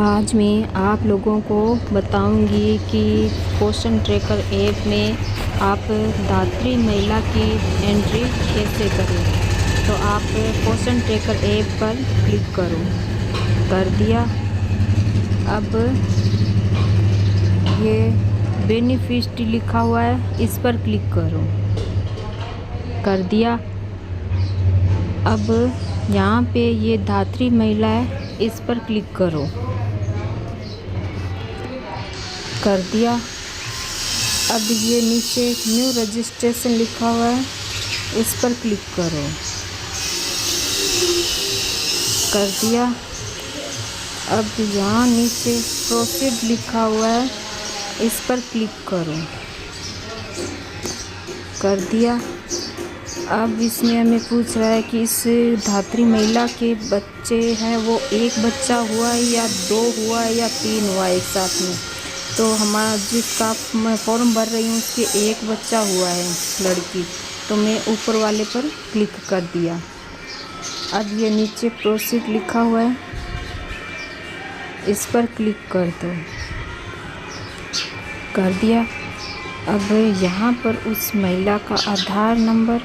आज मैं आप लोगों को बताऊंगी कि क्वेश्चन ट्रैकर ऐप में आप धात्री महिला की एंट्री कैसे करें। तो आप क्वेश्चन ट्रैकर ऐप पर क्लिक करो। कर दिया। अब ये बेनिफिशियरी लिखा हुआ है, इस पर क्लिक करो। कर दिया। अब यहाँ पे ये धात्री महिला है, इस पर क्लिक करो। कर दिया। अब ये नीचे न्यू रजिस्ट्रेशन लिखा हुआ है, इस पर क्लिक करो। कर दिया। अब यहाँ नीचे प्रोसीड लिखा हुआ है, इस पर क्लिक करो। कर दिया। अब इसमें हमें पूछ रहा है कि इस धात्री महिला के बच्चे हैं, वो एक बच्चा हुआ है या 2 हुआ है या 3 हुआ है एक साथ में। तो हमारा जिसका मैं फॉर्म भर रही हूँ उसके एक बच्चा हुआ है, लड़की। तो मैं ऊपर वाले पर क्लिक कर दिया। अब ये नीचे प्रोसीड लिखा हुआ है, इस पर क्लिक कर दो। कर दिया। अब यहाँ पर उस महिला का आधार नंबर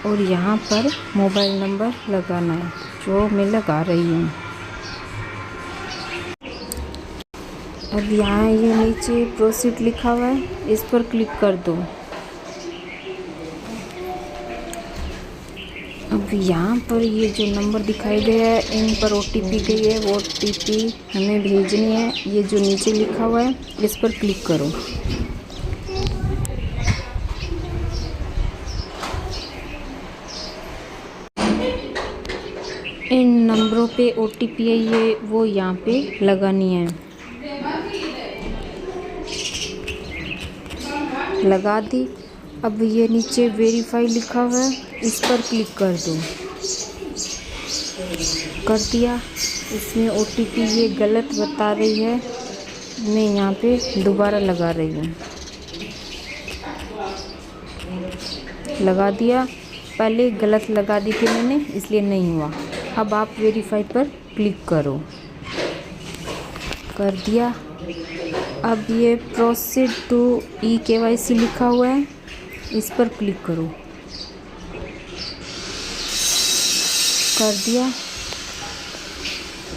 और यहाँ पर मोबाइल नंबर लगाना है, जो मैं लगा रही हूँ। अब यहाँ ये नीचे प्रोसीड लिखा हुआ है, इस पर क्लिक कर दो। अब यहाँ पर ये जो नंबर दिखाई दे रहा है, इन पर OTP गई है, वो OTP हमें भेजनी है। ये जो नीचे लिखा हुआ है, इस पर क्लिक करो। इन नंबरों पे OTP है, ये वो यहाँ पे लगानी है। लगा दी। अब ये नीचे वेरीफाई लिखा हुआ है, इस पर क्लिक कर दो। कर दिया। इसमें OTP ये गलत बता रही है, मैं यहाँ पे दोबारा लगा रही हूँ। लगा दिया। पहले गलत लगा दी थी मैंने, इसलिए नहीं हुआ। अब आप वेरीफाई पर क्लिक करो। कर दिया। अब ये प्रोसीड टू eKYC लिखा हुआ है, इस पर क्लिक करो। कर दिया।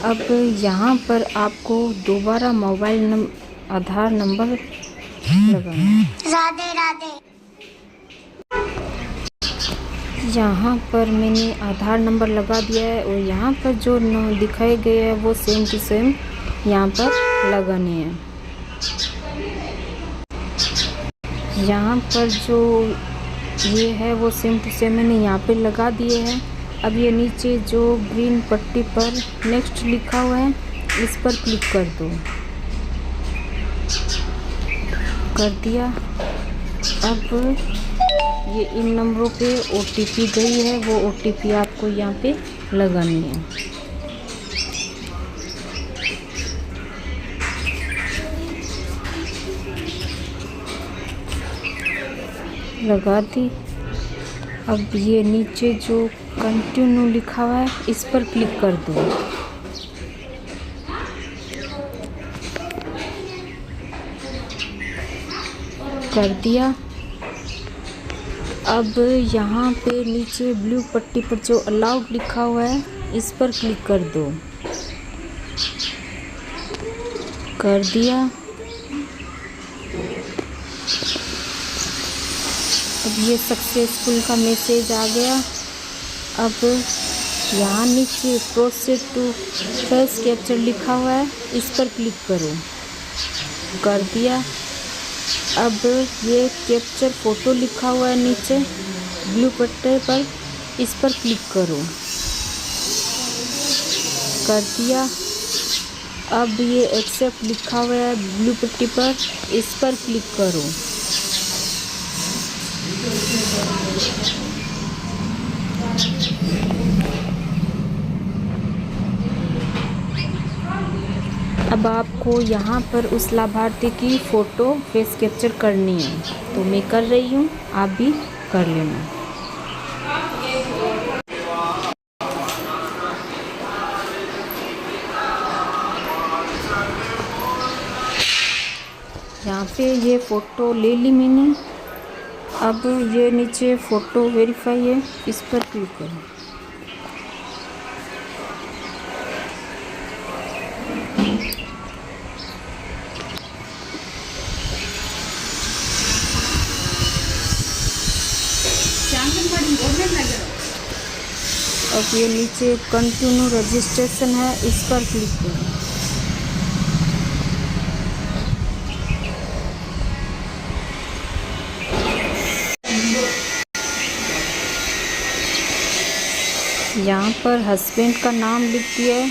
अब यहाँ पर आपको दोबारा आधार नंबर लगाना है। राधे राधे। यहाँ पर मैंने आधार नंबर लगा दिया है और यहाँ पर जो दिखाए गए हैं वो सेम टू सेम यहाँ पर लगाने हैं। यहाँ पर जो ये है वो सेम टू सेम मैंने यहाँ पे लगा दिए हैं। अब ये नीचे जो ग्रीन पट्टी पर नेक्स्ट लिखा हुआ है, इस पर क्लिक कर दो। कर दिया। अब ये इन नंबरों पे OTP गई है, वो OTP आपको यहाँ पे लगानी है। लगा दी। अब ये नीचे जो कंटिन्यू लिखा हुआ है, इस पर क्लिक कर दो। कर दिया। अब यहाँ पे नीचे ब्लू पट्टी पर जो अलाउड लिखा हुआ है, इस पर क्लिक कर दो। कर दिया। अब ये सक्सेसफुल का मैसेज आ गया। अब यहाँ नीचे प्रोसीड टू फेस कैप्चर लिखा हुआ है, इस पर क्लिक करो। कर दिया। अब ये कैप्चर फ़ोटो लिखा हुआ है नीचे ब्लू पट्टे पर, इस पर क्लिक करो। कर दिया। अब ये एक्सेप्ट लिखा हुआ है ब्लू पट्टी पर, इस पर क्लिक करो। अब आपको यहाँ पर उस लाभार्थी की फ़ोटो फेस कैप्चर करनी है, तो मैं कर रही हूँ, आप भी कर लेना। पे ये फ़ोटो ले ली मैंने। अब ये नीचे फ़ोटो वेरीफाई है, इस पर क्लिक करो। अब ये नीचे कंटिन्यू रजिस्ट्रेशन है, इस पर क्लिक करो। यहाँ पर हस्बैंड का नाम लिख दिया है।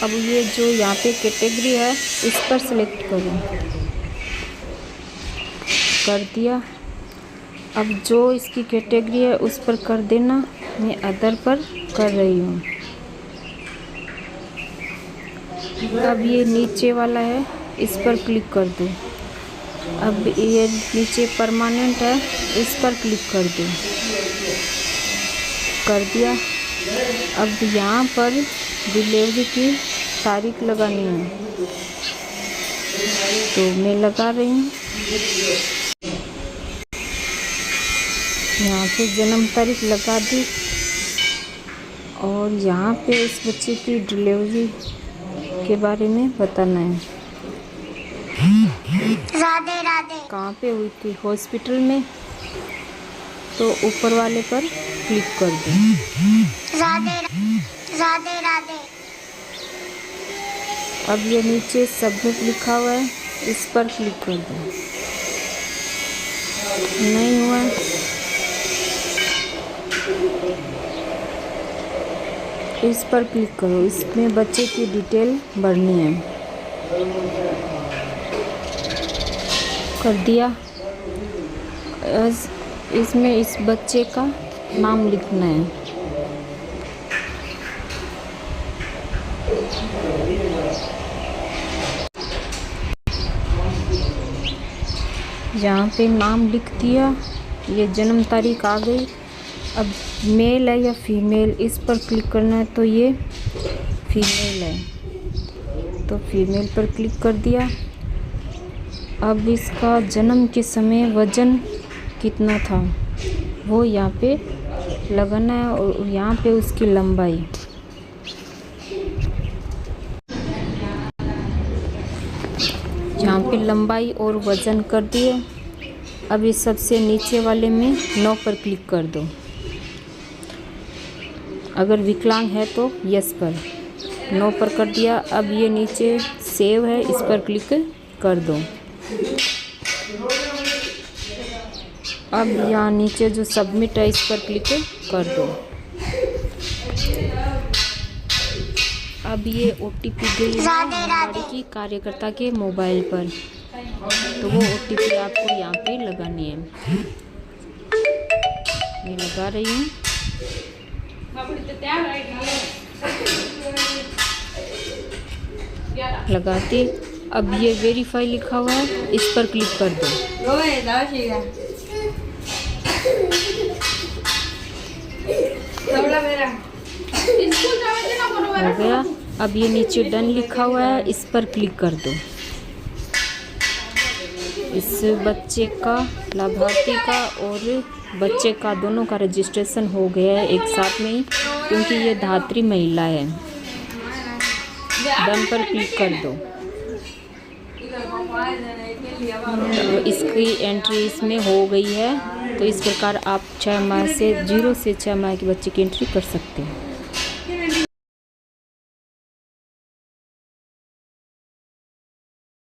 अब ये जो यहाँ पे कैटेगरी है, इस पर सेलेक्ट करो। कर दिया। अब जो इसकी कैटेगरी है उस पर कर देना। मैं अदर पर कर रही हूँ। अब ये नीचे वाला है, इस पर क्लिक कर दो। अब ये नीचे परमानेंट है, इस पर क्लिक कर दो। कर दिया। अब यहाँ पर डिलीवरी की तारीख लगानी है, तो मैं लगा रही हूँ। यहाँ पे जन्म तारीख लगा दी और यहाँ पे इस बच्चे की डिलीवरी के बारे में बताना है। राधे राधे। कहाँ पे हुई थी? हॉस्पिटल में, तो ऊपर वाले पर क्लिक कर दो। राधे राधे राधे। अब ये नीचे सबमिट लिखा हुआ है, इस पर क्लिक कर दो। नहीं हुआ। इस पर क्लिक करो। इसमें बच्चे की डिटेल भरनी है। कर दिया। इसमें इस बच्चे का नाम लिखना है। यहाँ पे नाम लिख दिया। ये जन्म तारीख आ गई। अब मेल है या फीमेल, इस पर क्लिक करना है। तो ये फीमेल है, तो फीमेल पर क्लिक कर दिया। अब इसका जन्म के समय वज़न कितना था वो यहाँ पे लगाना है और यहाँ पे उसकी लंबाई। यहाँ पे लंबाई और वज़न कर दिए। अब इस सबसे नीचे वाले में 9 पर क्लिक कर दो। अगर विकलांग है तो यस पर 9 पर कर दिया। अब ये नीचे सेव है, इस पर क्लिक कर दो। अब यहाँ नीचे जो सबमिट है, इस पर क्लिक कर दो। अब ये OTP गई है आंगनबाड़ी की कार्यकर्ता के मोबाइल पर, तो वो OTP आपको यहाँ पे लगानी है। मैं लगा रही हूँ। लगाते। अब ये वेरीफाई लिखा हुआ है, इस पर क्लिक कर दो। हो गया। अब ये नीचे डन लिखा हुआ है, इस पर क्लिक कर दो। इस बच्चे का, लाभार्थी का और बच्चे का दोनों का रजिस्ट्रेशन हो गया है एक साथ में ही, क्योंकि ये धात्री महिला है। डन पर क्लिक कर दो। तो इसकी एंट्री इसमें हो गई है। तो इस प्रकार आप 6 माह से 0 से 6 माह के बच्चे की एंट्री कर सकते हैं।